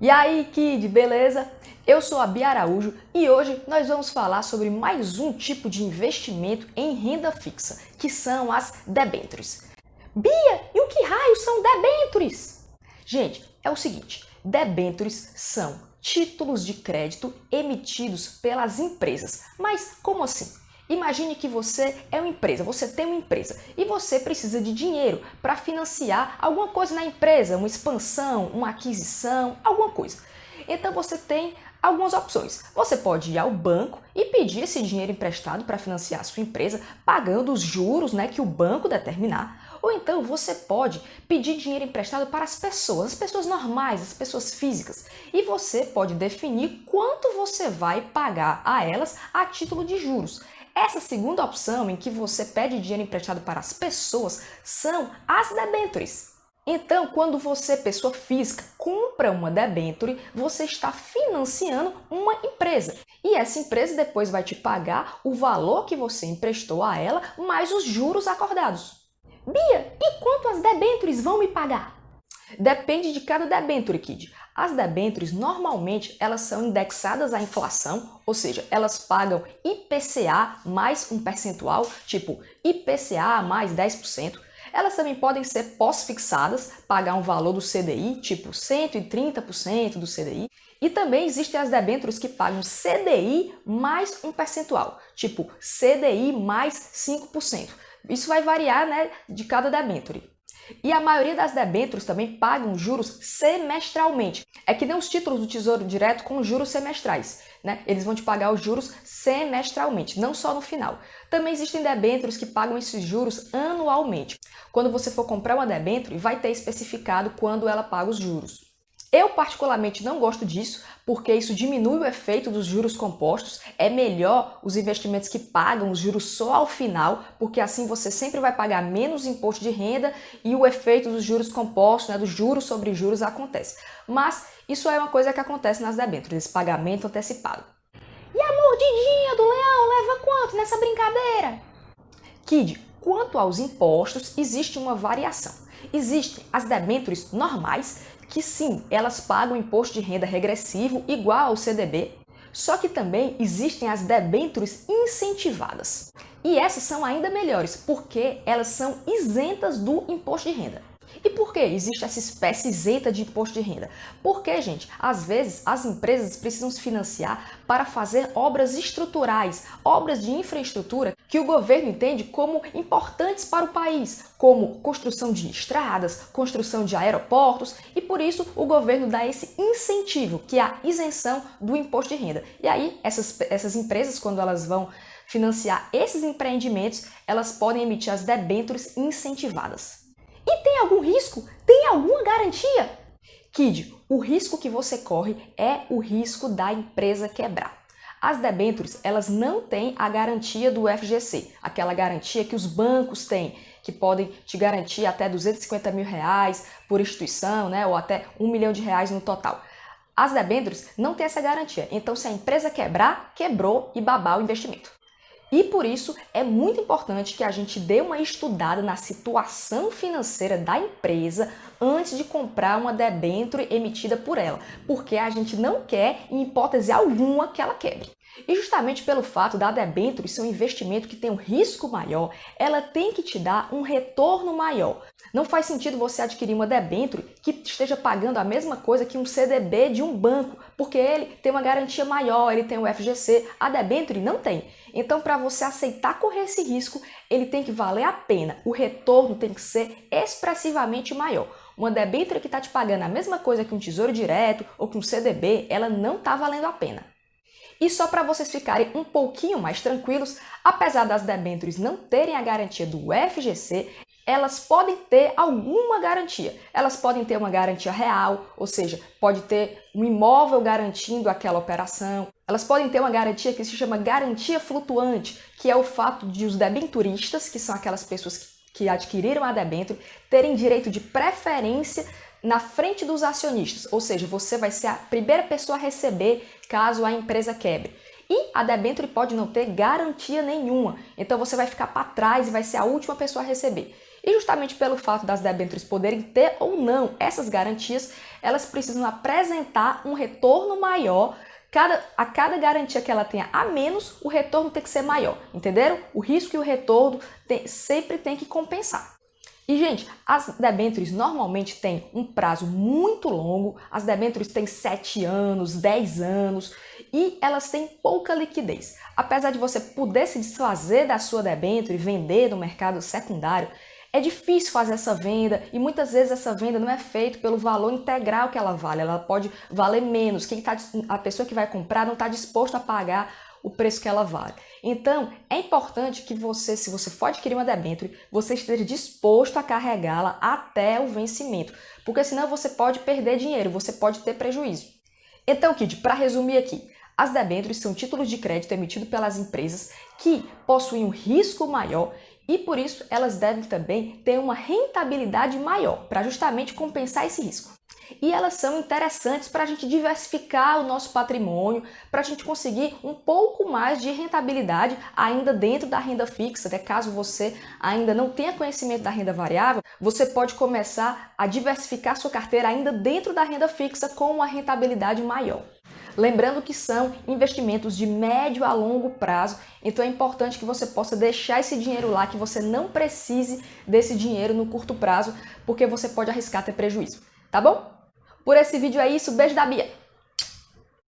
E aí, Kid, beleza? Eu sou a Bia Araújo e hoje nós vamos falar sobre mais um tipo de investimento em renda fixa, que são as debêntures. Bia, e o que raios são debêntures? Gente, é o seguinte, debêntures são títulos de crédito emitidos pelas empresas. Mas como assim? Imagine que você é uma empresa, você tem uma empresa e você precisa de dinheiro para financiar alguma coisa na empresa, uma expansão, uma aquisição, alguma coisa. Então você tem algumas opções. Você pode ir ao banco e pedir esse dinheiro emprestado para financiar a sua empresa, pagando os juros, que o banco determinar. Ou então você pode pedir dinheiro emprestado para as pessoas normais, as pessoas físicas. E você pode definir quanto você vai pagar a elas a título de juros. Essa segunda opção, em que você pede dinheiro emprestado para as pessoas, são as debêntures. Então, quando você, pessoa física, compra uma debênture, você está financiando uma empresa. E essa empresa depois vai te pagar o valor que você emprestou a ela, mais os juros acordados. Bia, e quanto as debêntures vão me pagar? Depende de cada debênture, Kid. As debêntures, normalmente, elas são indexadas à inflação, ou seja, elas pagam IPCA mais um percentual, tipo IPCA mais 10%. Elas também podem ser pós-fixadas, pagar um valor do CDI, tipo 130% do CDI. E também existem as debêntures que pagam CDI mais um percentual, tipo CDI mais 5%. Isso vai variar, de cada debênture. E a maioria das debêntures também pagam juros semestralmente. É que nem os títulos do Tesouro Direto com juros semestrais, Eles vão te pagar os juros semestralmente, não só no final. Também existem debêntures que pagam esses juros anualmente. Quando você for comprar uma debênture, vai ter especificado quando ela paga os juros. Eu particularmente não gosto disso, porque isso diminui o efeito dos juros compostos. É melhor os investimentos que pagam os juros só ao final, porque assim você sempre vai pagar menos imposto de renda e o efeito dos juros compostos, dos juros sobre juros acontece. Mas isso é uma coisa que acontece nas debêntures, esse pagamento antecipado. E a mordidinha do leão leva quanto nessa brincadeira? Kid, quanto aos impostos, existe uma variação. Existem as debêntures normais, que sim, elas pagam imposto de renda regressivo igual ao CDB, só que também existem as debêntures incentivadas. E essas são ainda melhores, porque elas são isentas do imposto de renda. E por que existe essa espécie isenta de imposto de renda? Porque, gente, às vezes as empresas precisam se financiar para fazer obras estruturais, obras de infraestrutura que o governo entende como importantes para o país, como construção de estradas, construção de aeroportos, e por isso o governo dá esse incentivo, que é a isenção do imposto de renda. E aí essas empresas, quando elas vão financiar esses empreendimentos, elas podem emitir as debêntures incentivadas. E tem algum risco? Tem alguma garantia? Kid, o risco que você corre é o risco da empresa quebrar. As debêntures, elas não têm a garantia do FGC, aquela garantia que os bancos têm, que podem te garantir até R$250 mil por instituição, ou até R$1 milhão no total. As debêntures não têm essa garantia, então se a empresa quebrar, quebrou e babar o investimento. E por isso é muito importante que a gente dê uma estudada na situação financeira da empresa antes de comprar uma debênture emitida por ela, porque a gente não quer, em hipótese alguma, que ela quebre. E justamente pelo fato da debênture ser um investimento que tem um risco maior, ela tem que te dar um retorno maior. Não faz sentido você adquirir uma debênture que esteja pagando a mesma coisa que um CDB de um banco, porque ele tem uma garantia maior, ele tem o FGC, a debênture não tem. Então, para você aceitar correr esse risco, ele tem que valer a pena, o retorno tem que ser expressivamente maior. Uma debênture que está te pagando a mesma coisa que um Tesouro Direto ou que um CDB, ela não está valendo a pena. E só para vocês ficarem um pouquinho mais tranquilos, apesar das debêntures não terem a garantia do FGC, elas podem ter alguma garantia. Elas podem ter uma garantia real, ou seja, pode ter um imóvel garantindo aquela operação. Elas podem ter uma garantia que se chama garantia flutuante, que é o fato de os debenturistas, que são aquelas pessoas que adquiriram a debênture, terem direito de preferência na frente dos acionistas, ou seja, você vai ser a primeira pessoa a receber caso a empresa quebre. E a debênture pode não ter garantia nenhuma, então você vai ficar para trás e vai ser a última pessoa a receber. E justamente pelo fato das debêntures poderem ter ou não essas garantias, elas precisam apresentar um retorno maior. A cada garantia que ela tenha a menos, o retorno tem que ser maior, entenderam? O risco e o retorno sempre tem que compensar. E, gente, as debêntures normalmente têm um prazo muito longo, as debêntures têm 7 anos, 10 anos e elas têm pouca liquidez. Apesar de você poder se desfazer da sua debênture e vender no mercado secundário, é difícil fazer essa venda e muitas vezes essa venda não é feita pelo valor integral que ela vale, ela pode valer menos. A pessoa que vai comprar não está disposta a pagar o preço que ela vale. Então, é importante que você, se você for adquirir uma debênture, você esteja disposto a carregá-la até o vencimento, porque senão você pode perder dinheiro, você pode ter prejuízo. Então, Kid, para resumir aqui, as debêntures são títulos de crédito emitidos pelas empresas que possuem um risco maior e, por isso, elas devem também ter uma rentabilidade maior, para justamente compensar esse risco. E elas são interessantes para a gente diversificar o nosso patrimônio, para a gente conseguir um pouco mais de rentabilidade ainda dentro da renda fixa. Caso você ainda não tenha conhecimento da renda variável, você pode começar a diversificar sua carteira ainda dentro da renda fixa com uma rentabilidade maior. Lembrando que são investimentos de médio a longo prazo, então é importante que você possa deixar esse dinheiro lá, que você não precise desse dinheiro no curto prazo, porque você pode arriscar ter prejuízo, tá bom? Por esse vídeo é isso, beijo da Bia!